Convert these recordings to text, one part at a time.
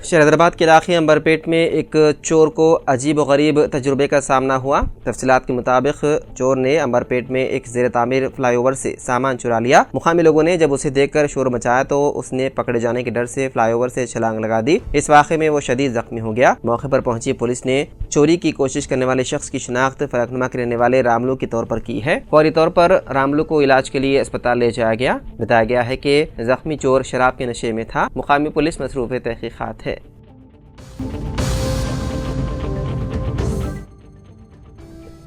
हैदराबाद के इलाके अंबरपेट में एक चोर को अजीब व गरीब तजुर्बे का सामना हुआ। तफसीलात के मुताबिक चोर ने अंबरपेट में एक ज़ेर तामीर फ्लाईओवर से सामान चुरा लिया। मुकामी लोगों ने जब उसे देखकर शोर मचाया तो उसने पकड़े जाने के डर से फ्लाईओवर से छलांग लगा दी। इस वाक़े में वो शदीद जख्मी हो गया। मौके पर पहुंची पुलिस ने चोरी की कोशिश करने वाले शख्स की शिनाख्त फलकनुमा के रहने वाले रामलू के तौर पर की है। फौरी तौर पर रामलू को इलाज के लिए अस्पताल ले जाया गया। बताया गया है कि जख्मी चोर शराब के नशे में था। मुकामी पुलिस मसरूफ़ तहकीक़ात है।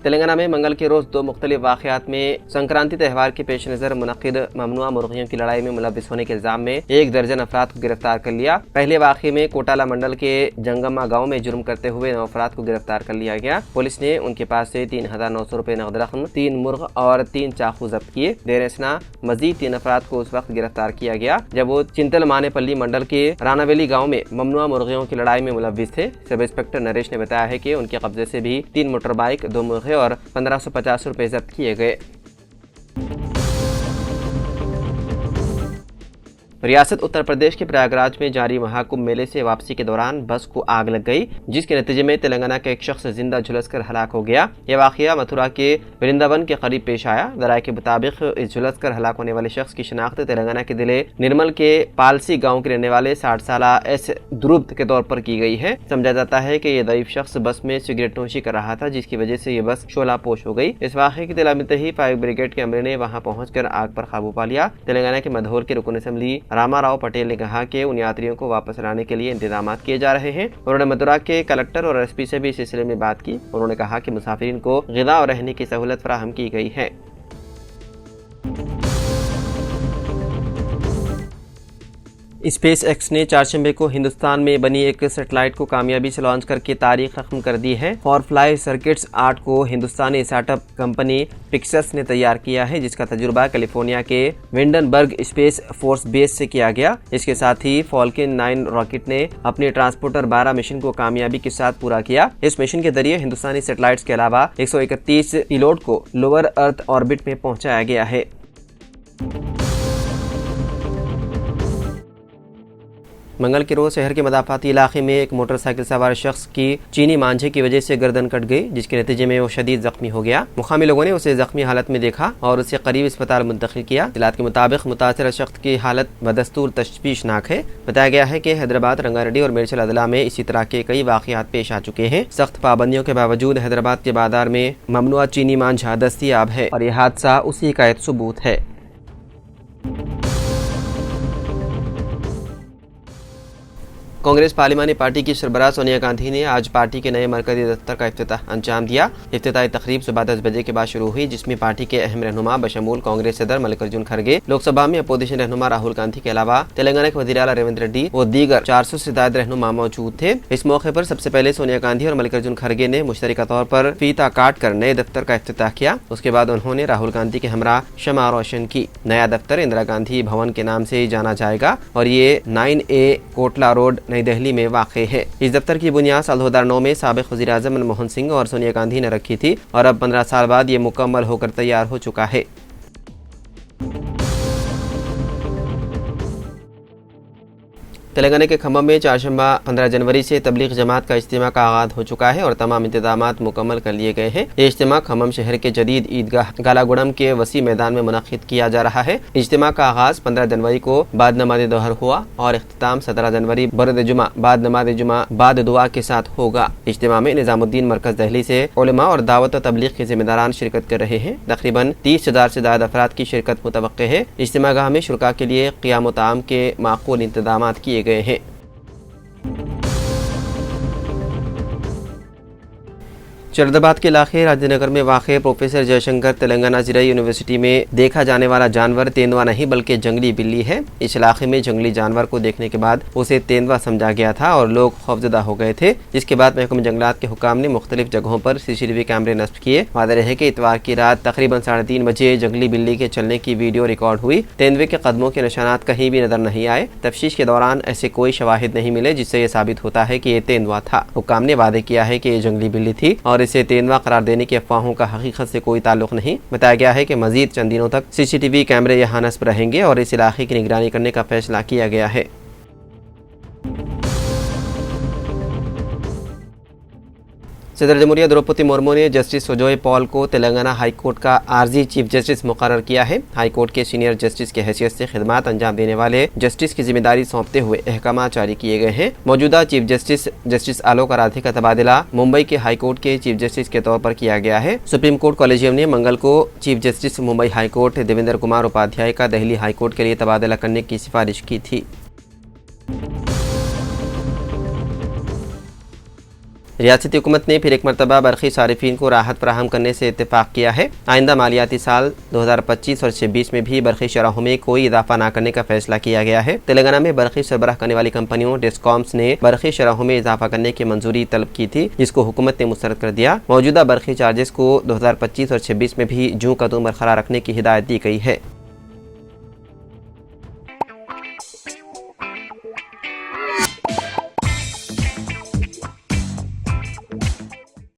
तेलंगाना में मंगल के रोज़ दो मुख्तलिफ वाक़यात में संक्रांति त्यौहार के पेश नज़र मुनक़िद ममनुआ मुर्गियों की लड़ाई में मुलव्विस होने के इल्ज़ाम में 1 दर्जन अफराद को गिरफ्तार कर लिया। पहले वाक़े में कोटाला मंडल के जंगम्मा गांव में जुर्म करते हुए 9 अफराद को गिरफ्तार कर लिया गया। पुलिस ने उनके पास से 3,900 रुपये नगद रकम, 3 मुर्ग और 3 चाकू जब्त किए। देर असना मजीद 3 अफराद को उस वक्त गिरफ्तार किया गया जब वो चिंतल मानेपल्ली मंडल के रानावेली गाँव में ममनुआ मुर्गियों की लड़ाई में मुलव्विस थे। सब इंस्पेक्टर नरेश ने बताया है कि उनके कब्जे से भी 3 मोटर बाइक, 2 मुर्गे और 1550 रुपये जब्त किए गए। रियासत उत्तर प्रदेश के प्रयागराज में जारी महाकुंभ मेले से वापसी के दौरान बस को आग लग गई, जिसके नतीजे में तेलंगाना का एक शख्स जिंदा झुलसकर हलाक हो गया। यह वाकया मथुरा के वृंदावन के करीब पेश आया। दराये के मुताबिक इस झुलसकर हलाक होने वाले शख्स की शिनाख्त तेलंगाना के जिले निर्मल के पालसी गाँव के रहने वाले 60 साला एस द्रुब्ध के तौर पर की गई है। समझा जाता है कि यह दईफ शख्स बस में सिगरेट नोशी कर रहा था, जिसकी वजह से ये बस शोलापोश हो गई। इस वाक़े की इत्तला मिलते ही फायर ब्रिगेड के अमले ने वहाँ पहुंचकर आग पर काबू पा लिया। तेलंगाना के मधोर के रुकन असम्बली रामाराव पटेल ने कहा कि उन यात्रियों को वापस लाने के लिए इंतजाम किए जा रहे हैं। उन्होंने मथुरा के कलेक्टर और एसपी से भी इस सिलसिले में बात की। उन्होंने कहा कि मुसाफिरीन को ग़िज़ा और रहने की सहूलत फराहम की गई है। स्पेस एक्स ने चारशंबे को हिंदुस्तान में बनी एक सैटेलाइट को कामयाबी से लॉन्च करके तारीख खत्म कर दी है। फॉर फ्लाई सर्किट्स 8 को हिंदुस्तानी स्टार्टअप कंपनी पिक्सस ने तैयार किया है, जिसका तजुर्बा कैलिफोर्निया के विंडनबर्ग स्पेस फोर्स बेस से किया गया। इसके साथ ही फॉल्कन 9 रॉकेट ने अपने ट्रांसपोर्टर 12 मिशन को कामयाबी के साथ पूरा किया। इस मिशन के जरिए हिंदुस्तानी सैटेलाइट्स के अलावा 131 पिलोट को लोअर अर्थ ऑर्बिट में पहुंचाया गया है। मंगल के रोज शहर के मदाफाती इलाके में एक मोटरसाइकिल सवार शख्स की चीनी मांझे की वजह से गर्दन कट गई, जिसके नतीजे में वो शदीद जख्मी हो गया। मुकामी लोगों ने उसे जख्मी हालत में देखा और उसे करीब अस्पताल मुंतकिल किया। इत्तलात के मुताबिक मुतासर शख्स की हालत बदस्तूर तशवीशनाक है। बताया गया है कि हैदराबाद, रंगारेड्डी और मेरचल अदला में इसी तरह के कई वाक़यात पेश आ चुके हैं। सख्त पाबंदियों के बावजूद हैदराबाद के बाजार में ममनुआ चीनी मांझा दस्तयाब है और यह हादसा उसी का एक सबूत है। कांग्रेस पार्लिमानी पार्टी की सरबराह सोनिया गांधी ने आज पार्टी के नए मरकजी दफ्तर का इफ्तिताह अंजाम दिया। इफ्तिताही तकरीब सुबह 10 बजे के बाद शुरू हुई, जिसमें पार्टी के अहम रहनुमा बशमूल कांग्रेस सदर मल्लिकार्जुन खड़गे, लोकसभा में अपोजिशन रहनुमा राहुल गांधी के अलावा तेलंगाना के वज़ीर आला रेवंत रेड्डी और दीगर 400 से ज़ायद रहनुमा मौजूद थे। इस मौके पर सबसे पहले सोनिया गांधी और मल्लिकार्जुन खड़गे ने मुश्तरका तौर पर फीता काट कर नए दफ्तर का इफ्तिताह किया। उसके बाद उन्होंने राहुल गांधी के हमरा शमा रोशन की। नया दफ्तर इंदिरा गांधी भवन के नाम से जाना जाएगा और ये 9A कोटला रोड, नई दिल्ली में वाक़े है। इस दफ्तर की बुनियाद साल 2009 में साबिक़ वज़ीर आज़म मनमोहन सिंह और सोनिया गांधी ने रखी थी और अब 15 साल बाद ये मुकम्मल होकर तैयार हो चुका है। तेलंगाना के खम्मम में चारशंबा 15 जनवरी से तबलीग जमात का इज्तिमा का आगाज हो चुका है और तमाम इंतजामात मुकम्मल कर लिए गए हैं। ये इज्तिमा खम्मम शहर के जदीद ईदगाह गालागुड़म के वसी मैदान में मुनक़िद किया जा रहा है। इज्तिमा का आगाज 15 जनवरी को बाद नमाज दोहर हुआ और इख्तिताम 17 जनवरी बरद जुमा बाद नमाज जुमा बाद दुआ के साथ होगा। इज्तिमा में निज़ामुद्दीन मरकज दिल्ली से उलमा और दावत और तबलीग के जिम्मेदारान शिरकत कर रहे हैं। तकरीबन 30,000 से ज़्यादा अफराद की शिरकत मुतवक्के है। इज्तिमा गाह में शुरका के लिए क़ियाम ताम के माक़ूल इंतजामात किए गए हैं। शरदाबाद के इलाके राजनगर में वाक़ प्रोफेसर जयशंकर तेलंगाना ज़राई यूनिवर्सिटी में देखा जाने वाला जानवर तेंदुआ नहीं बल्कि जंगली बिल्ली है। इस इलाके में जंगली जानवर को देखने के बाद उसे तेंदुआ समझा गया था और लोग खौफजदा हो गए थे, जिसके बाद महकमा जंगलात के हुकाम ने मुख्तलिफ जगहों पर CCTV कैमरे नस्ब किए। वाज़ेह है कि इतवार की रात तकरीबन 3:30 बजे जंगली बिल्ली के चलने की वीडियो रिकॉर्ड हुई। तेंदुए के कदमों के निशानात कहीं भी नजर नहीं आए। तफ्तीश के दौरान ऐसे कोई शवाहिद नहीं मिले जिससे ये साबित होता है कि ये तेंदुआ था। हुकाम ने वादे किया है कि ये जंगली बिल्ली थी और और इसे 13वां करार देने की अफवाहों का हकीकत से कोई ताल्लुक नहीं। बताया गया है कि मजीद चंद दिनों तक CCTV कैमरे यहाँ नस्ब रहेंगे और इस इलाके की निगरानी करने का फैसला किया गया है। सदर जमहूरिया द्रौपदी मुर्मू ने जस्टिस सुजोय पॉल को तेलंगाना हाई कोर्ट का आर्जी चीफ जस्टिस मुकर्रर किया है। हाई कोर्ट के सीनियर जस्टिस की हैसियत से खिदमत अंजाम देने वाले जस्टिस की जिम्मेदारी सौंपते हुए अहकाम जारी किए गए हैं। मौजूदा चीफ जस्टिस आलोक आराध्य का तबादला मुंबई के हाई कोर्ट के चीफ जस्टिस के तौर पर किया गया है। सुप्रीम कोर्ट कॉलेजियम ने मंगल को chief justice Mumbai high court Devendra Kumar Upadhyay का दिल्ली हाई कोर्ट के लिए तबादला करने की सिफारिश की थी। रियासती हुकूमत ने फिर एक मरतबा बरखी सारिफीन को राहत फराहम करने से इत्तेफाक किया है। आइंदा मालियाती साल 2025 और 26 में भी बरखी शरहों में कोई इजाफा न करने का फैसला किया गया है। तेलंगाना में बरखी सरबराह करने वाली कंपनियों डिस्कॉम्स ने बरखी शरहों में इजाफा करने की मंजूरी तलब की थी, जिसको हुकूमत ने मुस्तरद कर दिया। मौजूदा बरखी चार्जेस को 2025 और 26 में भी जूं का तूं बरकरार रखने की हिदायत दी गई है।